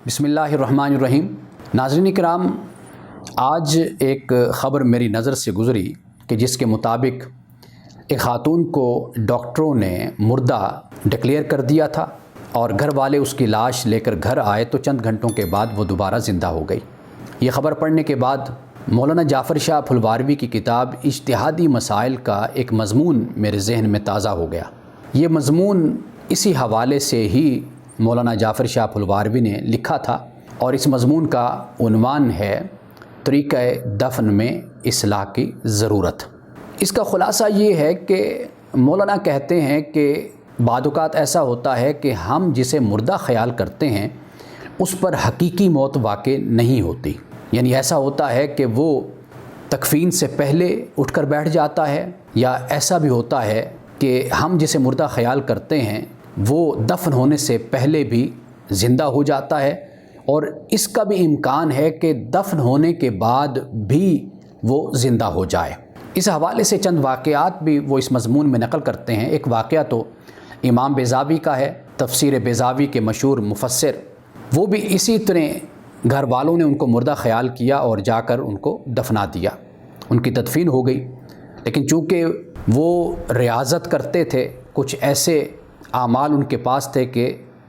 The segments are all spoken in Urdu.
بسم اللہ الرحمن الرحیم۔ ناظرین کرام، آج ایک خبر میری نظر سے گزری کہ جس کے مطابق ایک خاتون کو ڈاکٹروں نے مردہ ڈکلیئر کر دیا تھا اور گھر والے اس کی لاش لے کر گھر آئے تو چند گھنٹوں کے بعد وہ دوبارہ زندہ ہو گئی۔ یہ خبر پڑھنے کے بعد مولانا جعفر شاہ پھلواروی کی کتاب اجتہادی مسائل کا ایک مضمون میرے ذہن میں تازہ ہو گیا۔ یہ مضمون اسی حوالے سے ہی مولانا جعفر شاہ پھلواروی نے لکھا تھا اور اس مضمون کا عنوان ہے طریقہ دفن میں اصلاح کی ضرورت۔ اس کا خلاصہ یہ ہے کہ مولانا کہتے ہیں کہ بعض اوقات ایسا ہوتا ہے کہ ہم جسے مردہ خیال کرتے ہیں اس پر حقیقی موت واقع نہیں ہوتی، یعنی ایسا ہوتا ہے کہ وہ تکفین سے پہلے اٹھ کر بیٹھ جاتا ہے، یا ایسا بھی ہوتا ہے کہ ہم جسے مردہ خیال کرتے ہیں وہ دفن ہونے سے پہلے بھی زندہ ہو جاتا ہے، اور اس کا بھی امکان ہے کہ دفن ہونے کے بعد بھی وہ زندہ ہو جائے۔ اس حوالے سے چند واقعات بھی وہ اس مضمون میں نقل کرتے ہیں۔ ایک واقعہ تو امام بیضاوی کا ہے، تفسیر بیضاوی کے مشہور مفسر، وہ بھی اسی طرح گھر والوں نے ان کو مردہ خیال کیا اور جا کر ان کو دفنا دیا، ان کی تدفین ہو گئی، لیکن چونکہ وہ ریاضت کرتے تھے، کچھ ایسے اعمال ان کے پاس تھے کہ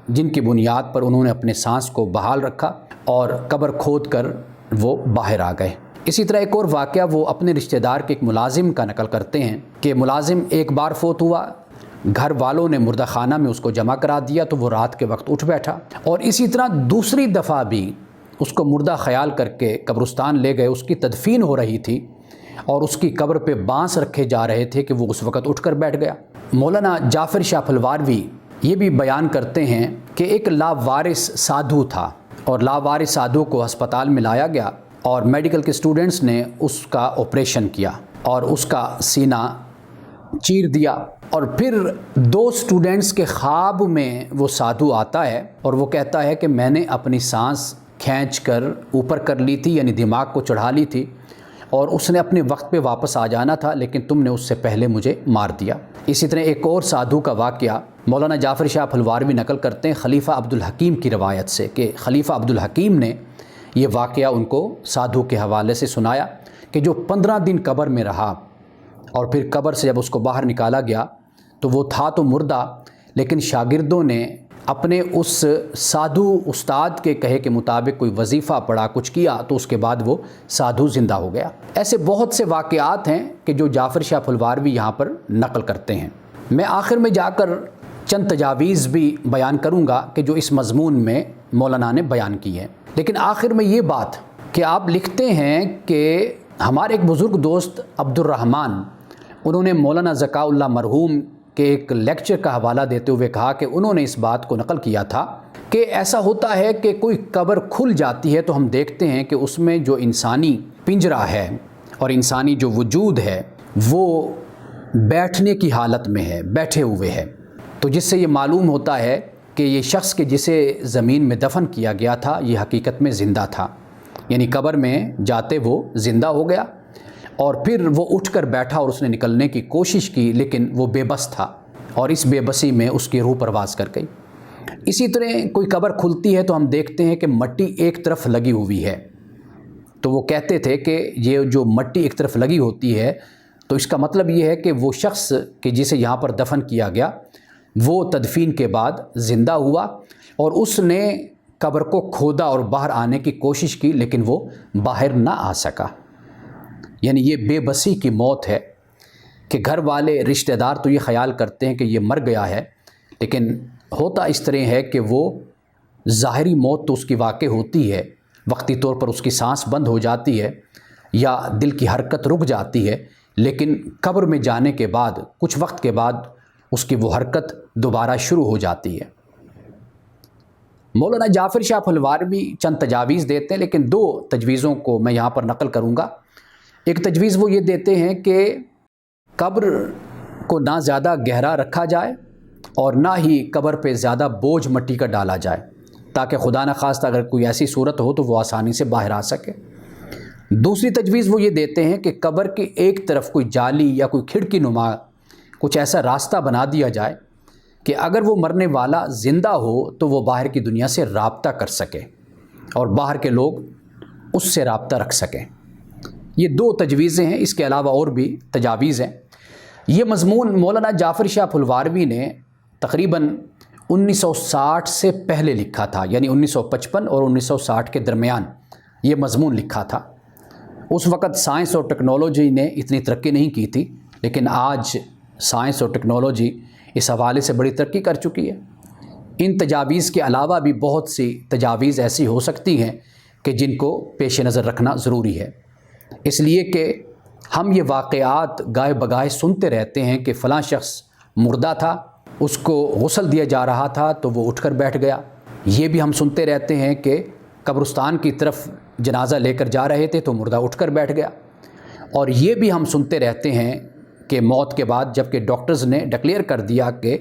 جن کی بنیاد پر انہوں نے اپنے سانس کو بحال رکھا اور قبر کھود کر وہ باہر آ گئے۔ اسی طرح ایک اور واقعہ وہ اپنے رشتہ دار کے ایک ملازم کا نقل کرتے ہیں کہ ملازم ایک بار فوت ہوا، گھر والوں نے مردہ خانہ میں اس کو جمع کرا دیا تو وہ رات کے وقت اٹھ بیٹھا، اور اسی طرح دوسری دفعہ بھی اس کو مردہ خیال کر کے قبرستان لے گئے، اس کی تدفین ہو رہی تھی اور اس کی قبر پہ بانس رکھے جا رہے تھے کہ وہ اس وقت اٹھ کر بیٹھ گیا۔ مولانا جعفر شاہ پھلواروی یہ بھی بیان کرتے ہیں کہ ایک لاوارث سادھو تھا، اور لاوارث سادھو کو ہسپتال میں لایا گیا اور میڈیکل کے اسٹوڈنٹس نے اس کا آپریشن کیا اور اس کا سینہ چیر دیا، اور پھر دو اسٹوڈنٹس کے خواب میں وہ سادھو آتا ہے اور وہ کہتا ہے کہ میں نے اپنی سانس کھینچ کر اوپر کر لی تھی، یعنی دماغ کو چڑھا لی تھی، اور اس نے اپنے وقت پہ واپس آ جانا تھا لیکن تم نے اس سے پہلے مجھے مار دیا۔ اسی طرح ایک اور سادھو کا واقعہ مولانا جعفر شاہ پھلواروی نقل کرتے ہیں خلیفہ عبدالحکیم کی روایت سے کہ خلیفہ عبدالحکیم نے یہ واقعہ ان کو سادھو کے حوالے سے سنایا کہ جو 15 دن قبر میں رہا اور پھر قبر سے جب اس کو باہر نکالا گیا تو وہ تھا تو مردہ، لیکن شاگردوں نے اپنے اس سادھو استاد کے کہے کے مطابق کوئی وظیفہ پڑھا، کچھ کیا، تو اس کے بعد وہ سادھو زندہ ہو گیا۔ ایسے بہت سے واقعات ہیں کہ جو جعفر شاہ پھلواروی یہاں پر نقل کرتے ہیں۔ میں آخر میں جا کر چند تجاویز بھی بیان کروں گا کہ جو اس مضمون میں مولانا نے بیان کی ہے، لیکن آخر میں یہ بات کہ آپ لکھتے ہیں کہ ہمارے ایک بزرگ دوست عبد الرحمن، انہوں نے مولانا ذکاء اللہ مرحوم کے ایک لیکچر کا حوالہ دیتے ہوئے کہا کہ انہوں نے اس بات کو نقل کیا تھا کہ ایسا ہوتا ہے کہ کوئی قبر کھل جاتی ہے تو ہم دیکھتے ہیں کہ اس میں جو انسانی پنجرہ ہے اور انسانی جو وجود ہے وہ بیٹھنے کی حالت میں ہے، بیٹھے ہوئے ہے، تو جس سے یہ معلوم ہوتا ہے کہ یہ شخص کے جسے زمین میں دفن کیا گیا تھا یہ حقیقت میں زندہ تھا، یعنی قبر میں جاتے وہ زندہ ہو گیا اور پھر وہ اٹھ کر بیٹھا اور اس نے نکلنے کی کوشش کی لیکن وہ بے بس تھا اور اس بے بسی میں اس کی روح پرواز کر گئی۔ اسی طرح کوئی قبر کھلتی ہے تو ہم دیکھتے ہیں کہ مٹی ایک طرف لگی ہوئی ہے، تو وہ کہتے تھے کہ یہ جو مٹی ایک طرف لگی ہوتی ہے تو اس کا مطلب یہ ہے کہ وہ شخص کہ جسے یہاں پر دفن کیا گیا وہ تدفین کے بعد زندہ ہوا اور اس نے قبر کو کھودا اور باہر آنے کی کوشش کی لیکن وہ باہر نہ آ سکا، یعنی یہ بے بسی کی موت ہے کہ گھر والے رشتہ دار تو یہ خیال کرتے ہیں کہ یہ مر گیا ہے، لیکن ہوتا اس طرح ہے کہ وہ ظاہری موت تو اس کی واقع ہوتی ہے، وقتی طور پر اس کی سانس بند ہو جاتی ہے یا دل کی حرکت رک جاتی ہے، لیکن قبر میں جانے کے بعد کچھ وقت کے بعد اس کی وہ حرکت دوبارہ شروع ہو جاتی ہے۔ مولانا جعفر شاہ پھلواروی چند تجاویز دیتے ہیں، لیکن دو تجویزوں کو میں یہاں پر نقل کروں گا۔ ایک تجویز وہ یہ دیتے ہیں کہ قبر کو نہ زیادہ گہرا رکھا جائے اور نہ ہی قبر پہ زیادہ بوجھ مٹی کا ڈالا جائے تاکہ خدا نخواستہ اگر کوئی ایسی صورت ہو تو وہ آسانی سے باہر آ سکے۔ دوسری تجویز وہ یہ دیتے ہیں کہ قبر کی ایک طرف کوئی جالی یا کوئی کھڑکی نما کچھ ایسا راستہ بنا دیا جائے کہ اگر وہ مرنے والا زندہ ہو تو وہ باہر کی دنیا سے رابطہ کر سکے، اور باہر کے لوگ اس سے رابطہ رکھ سکیں۔ یہ 2 تجویزیں ہیں، اس کے علاوہ اور بھی تجاویز ہیں۔ یہ مضمون مولانا جعفر شاہ پھلواروی نے تقریباً 1960 سے پہلے لکھا تھا، یعنی 1955 اور 1960 کے درمیان یہ مضمون لکھا تھا۔ اس وقت سائنس اور ٹیکنالوجی نے اتنی ترقی نہیں کی تھی، لیکن آج سائنس اور ٹیکنالوجی اس حوالے سے بڑی ترقی کر چکی ہے۔ ان تجاویز کے علاوہ بھی بہت سی تجاویز ایسی ہو سکتی ہیں کہ جن کو پیش نظر رکھنا ضروری ہے، اس لیے کہ ہم یہ واقعات گاہے بگاہے سنتے رہتے ہیں کہ فلاں شخص مردہ تھا، اس کو غسل دیا جا رہا تھا تو وہ اٹھ کر بیٹھ گیا۔ یہ بھی ہم سنتے رہتے ہیں کہ قبرستان کی طرف جنازہ لے کر جا رہے تھے تو مردہ اٹھ کر بیٹھ گیا۔ اور یہ بھی ہم سنتے رہتے ہیں کہ موت کے بعد جب کہ ڈاکٹرز نے ڈکلیئر کر دیا کہ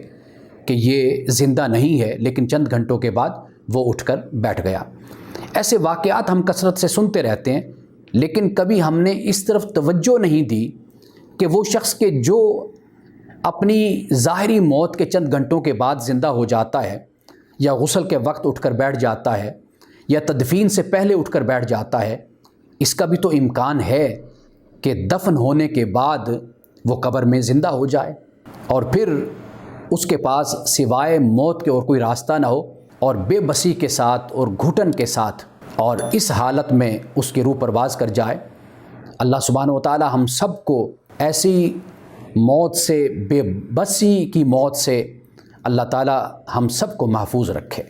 یہ زندہ نہیں ہے، لیکن چند گھنٹوں کے بعد وہ اٹھ کر بیٹھ گیا۔ ایسے واقعات ہم کثرت سے سنتے رہتے ہیں، لیکن کبھی ہم نے اس طرف توجہ نہیں دی کہ وہ شخص کے جو اپنی ظاہری موت کے چند گھنٹوں کے بعد زندہ ہو جاتا ہے، یا غسل کے وقت اٹھ کر بیٹھ جاتا ہے، یا تدفین سے پہلے اٹھ کر بیٹھ جاتا ہے، اس کا بھی تو امکان ہے کہ دفن ہونے کے بعد وہ قبر میں زندہ ہو جائے اور پھر اس کے پاس سوائے موت کے اور کوئی راستہ نہ ہو، اور بے بسی کے ساتھ اور گھٹن کے ساتھ اور اس حالت میں اس کی روح پرواز کر جائے۔ اللہ سبحانہ و تعالی ہم سب کو ایسی موت سے، بے بسی کی موت سے اللہ تعالی ہم سب کو محفوظ رکھے۔